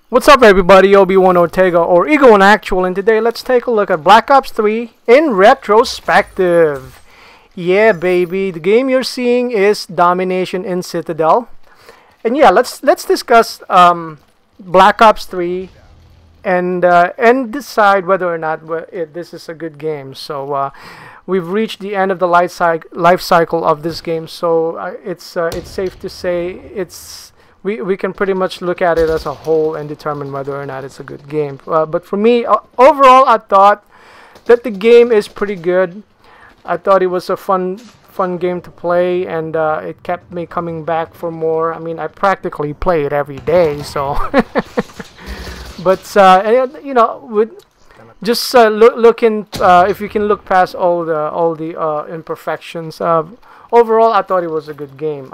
What's up everybody, vmortega or Ego in Actual, and today let's take a look at Black Ops 3 in retrospective. Yeah baby, the game you're seeing is Domination in Citadel. And yeah, let's discuss Black Ops 3 and decide whether or not this is a good game. So we've reached the end of the life cycle of this game, so it's safe to say we can pretty much look at it as a whole and determine whether or not it's a good game. But for me, overall, I thought that the game is pretty good. I thought it was a fun game to play, and it kept me coming back for more. I mean, I practically play it every day, so. But you know, with just looking, if you can look past all the imperfections, overall, I thought it was a good game.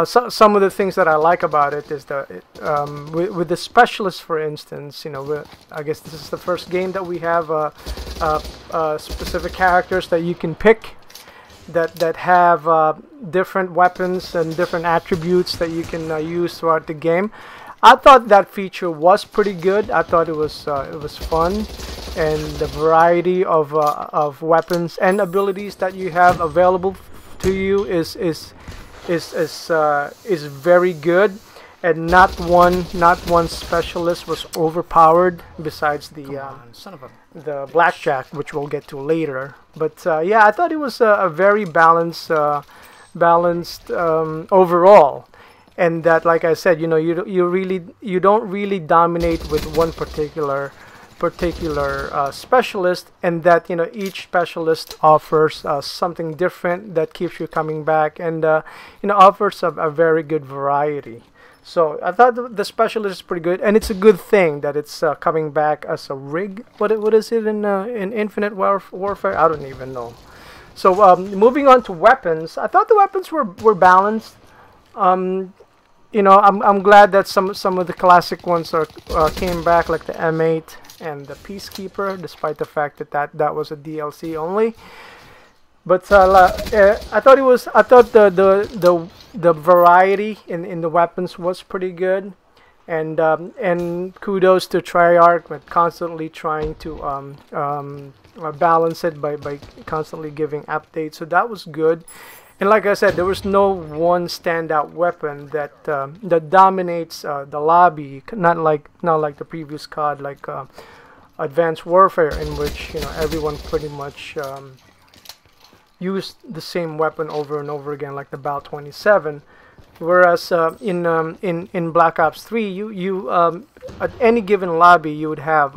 Some of the things that I like about it is with the specialists, for instance, you know, I guess this is the first game that we have specific characters that you can pick that have different weapons and different attributes that you can use throughout the game. I thought that feature was pretty good. I thought it was fun, and the variety of weapons and abilities that you have available to you is very good, and not one specialist was overpowered basides the blackjack, which we'll get to later. But yeah, I thought it was a very balanced overall, and that, like I said, you know, you don't really dominate with one particular specialist, and that, you know, each specialist offers something different that keeps you coming back, and you know, offers a very good variety. So I thought the specialist is pretty good, and it's a good thing that it's coming back as a rig. What is it in Infinite Warfare? I don't even know. So moving on to weapons, I thought the weapons were balanced. You know, I'm glad that some of the classic ones came back, like the M8 and the Peacekeeper, despite the fact that was a DLC only. But I thought the variety in the weapons was pretty good, and kudos to Treyarch with constantly trying to balance it by constantly giving updates. So that was good. And like I said, there was no one standout weapon that dominates the lobby. Not like the previous COD, like Advanced Warfare, in which, you know, everyone pretty much used the same weapon over and over again, like the BO3. Whereas in Black Ops 3, you at any given lobby you would have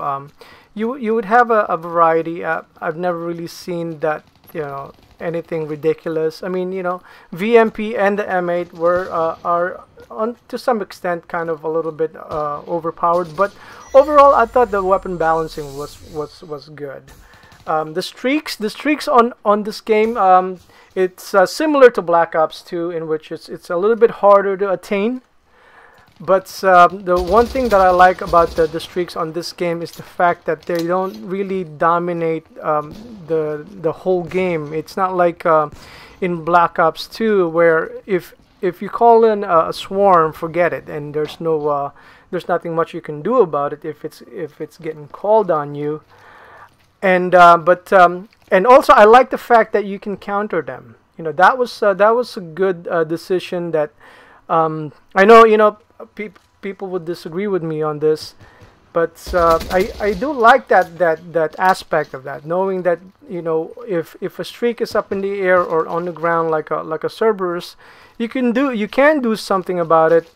you would have a variety. I've never really seen that, you know, anything ridiculous. I mean, you know, VMP and the M8 are to some extent kind of a little bit overpowered, but overall I thought the weapon balancing was good. The streaks on this game, it's similar to Black Ops 2, in which it's a little bit harder to attain. But the one thing that I like about the streaks on this game is the fact that they don't really dominate the whole game. It's not like in Black Ops 2, where if you call in a swarm, forget it, and there's nothing much you can do about it if it's getting called on you. And and also I like the fact that you can counter them. You know, that was a good decision. That I know, you know, people would disagree with me on this, but I do like that aspect of that, knowing that, you know, if a streak is up in the air or on the ground like a Cerberus, you can do something about it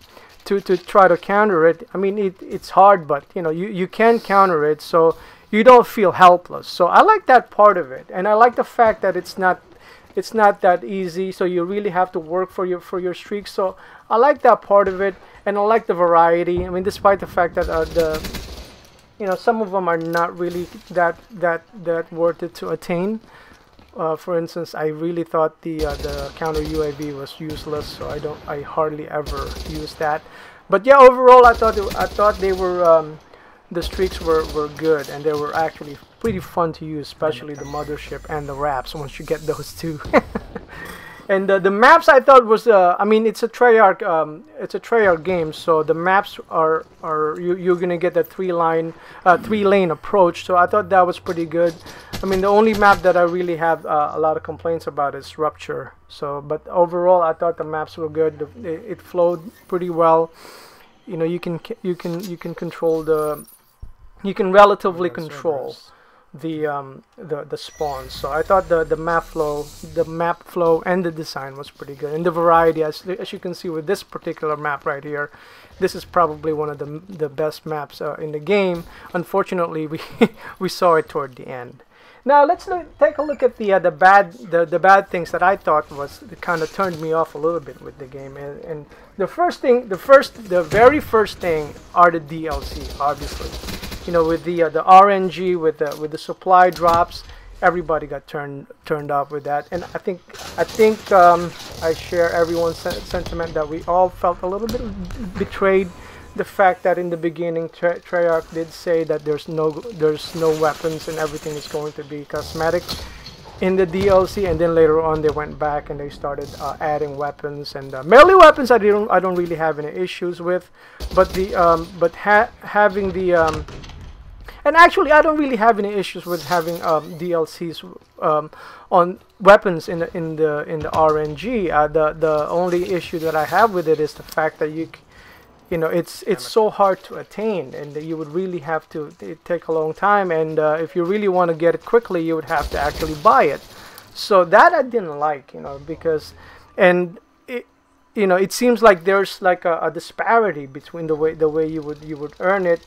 to try to counter it. I mean, it's hard, but you know, you can counter it, so you don't feel helpless. So I like that part of it, and I like the fact that it's not that easy, so you really have to work for your streaks. So I like that part of it, and I like the variety. I mean, despite the fact that you know, some of them are not really that worth it to attain. For instance, I really thought the counter UAV was useless, so I hardly ever use that. But yeah, overall I thought they were the streaks were good, and they were actually pretty fun to use, especially the Mothership and the Wraps once you get those two. And the maps I thought was, I mean, it's a Treyarch game, so the maps are you're gonna get that three lane approach. So I thought that was pretty good. I mean, the only map that I really have a lot of complaints about is Rupture. So, but overall, I thought the maps were good. It flowed pretty well. You know, you can control you can relatively control the spawns. So I thought the map flow and the design was pretty good, and the variety, as you can see with this particular map right here, this is probably one of the best maps in the game. Unfortunately, we saw it toward the end. Now let's take a look at the bad things that I thought that kind of turned me off a little bit with the game. And the very first thing are the DLC, obviously. You know, with the RNG, with the supply drops, everybody got turned off with that. And I think I share everyone's sentiment that we all felt a little bit betrayed. The fact that in the beginning Treyarch did say that there's no weapons and everything is going to be cosmetic in the DLC, and then later on they went back and they started adding weapons, and melee weapons I don't really have any issues with, but having the and actually I don't really have any issues with having DLCs on weapons in the RNG. The only issue that I have with it is the fact that you know, it's so hard to attain, and you would really have to take a long time, and if you really want to get it quickly, you would have to actually buy it. So that I didn't like, you know, because, and you know, it seems like there's like a disparity between the way you would earn it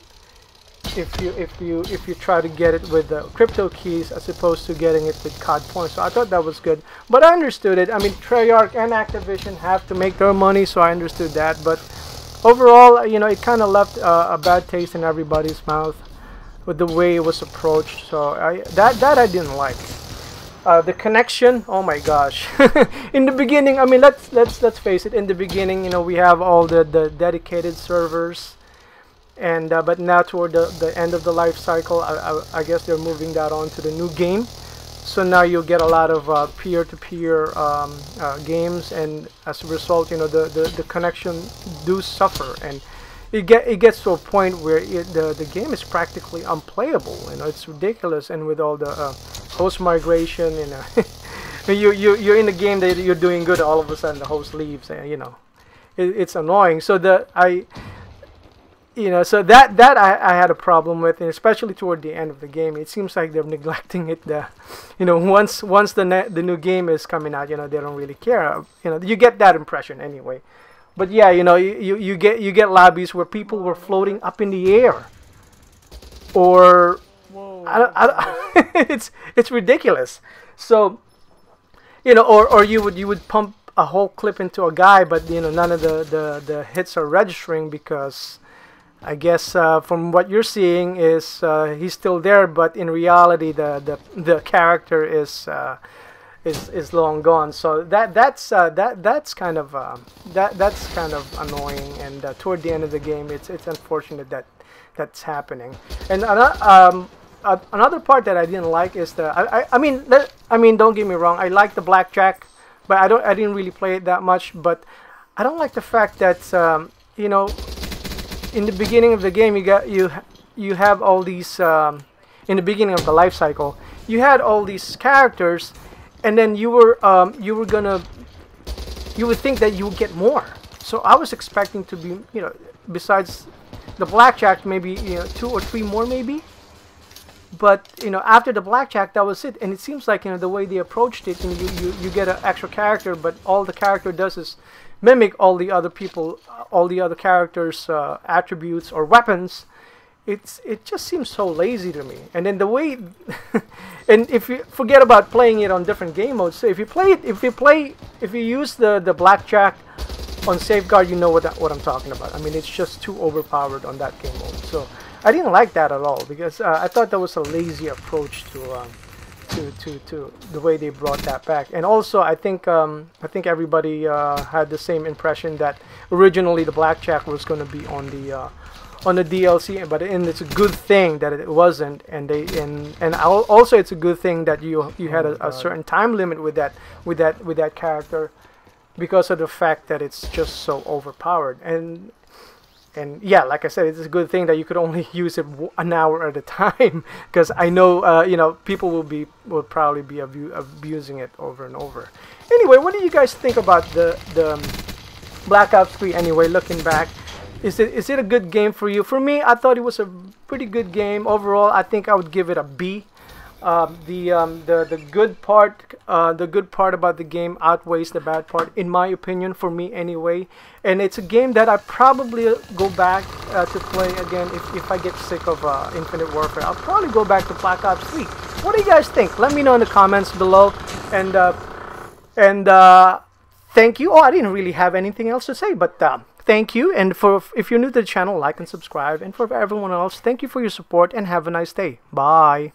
if you try to get it with the crypto keys as opposed to getting it with COD points. So I thought that was good, but I understood it. I mean, Treyarch and Activision have to make their money, so I understood that, but overall, you know, it kind of left a bad taste in everybody's mouth with the way it was approached. So that I didn't like. The connection, oh my gosh! In the beginning, I mean, let's face it. In the beginning, you know, we have all the dedicated servers, and but now toward the end of the life cycle, I guess they're moving that on to the new game. So now you'll get a lot of peer-to-peer games, and as a result, you know, the connection do suffer, and it gets to a point where the game is practically unplayable. You know, it's ridiculous, and with all the host migration, you know, you're in a game that you're doing good, all of a sudden the host leaves, and you know, it's annoying. So you know, so that I had a problem with, and especially toward the end of the game, it seems like they're neglecting it. You know, once the new game is coming out, you know, they don't really care. You know, you get that impression anyway. But yeah, you know, you get lobbies where people were floating up in the air, or it's ridiculous. So, you know, or you would pump a whole clip into a guy, but you know, none of the hits are registering because, I guess from what you're seeing is he's still there, but in reality the character is long gone. So that's kind of annoying, and toward the end of the game, it's unfortunate that that's happening. And another part that I didn't like is I mean don't get me wrong, I like the blackjack, but I didn't really play it that much. But I don't like the fact that you know, in the beginning of the game, you have all these in the beginning of the life cycle, you had all these characters, and then you would think that you would get more. So I was expecting to be, you know, besides the blackjack, maybe, you know, 2 or 3 more maybe. But you know, after the blackjack, that was it. And it seems like, you know, the way they approached it, and you get an extra character, but all the character does is mimic all the other characters' attributes or weapons. It just seems so lazy to me. And then the way, and if you forget about playing it on different game modes, so if you use the blackjack on safeguard, you know what I'm talking about. I mean, it's just too overpowered on that game mode. So I didn't like that at all, because I thought that was a lazy approach to the way they brought that back. And also, I think everybody had the same impression that originally the blackjack was going to be on on the DLC, and it's a good thing that it wasn't, and also it's a good thing that you had a certain time limit with that character, because of the fact that it's just so overpowered. And yeah, like I said, it's a good thing that you could only use it an hour at a time, because I know people will probably be abusing it over and over. Anyway, what do you guys think about the Black Ops 3? Anyway, looking back, is it a good game for you? For me, I thought it was a pretty good game overall. I think I would give it a B. The good part about the game outweighs the bad part, in my opinion, for me anyway. And it's a game that I probably go back to play again if I get sick of Infinite Warfare. I'll probably go back to Black Ops 3. What do you guys think? Let me know in the comments below. And thank you. Oh, I didn't really have anything else to say, but thank you. And if you're new to the channel, like and subscribe. And for everyone else, thank you for your support and have a nice day. Bye.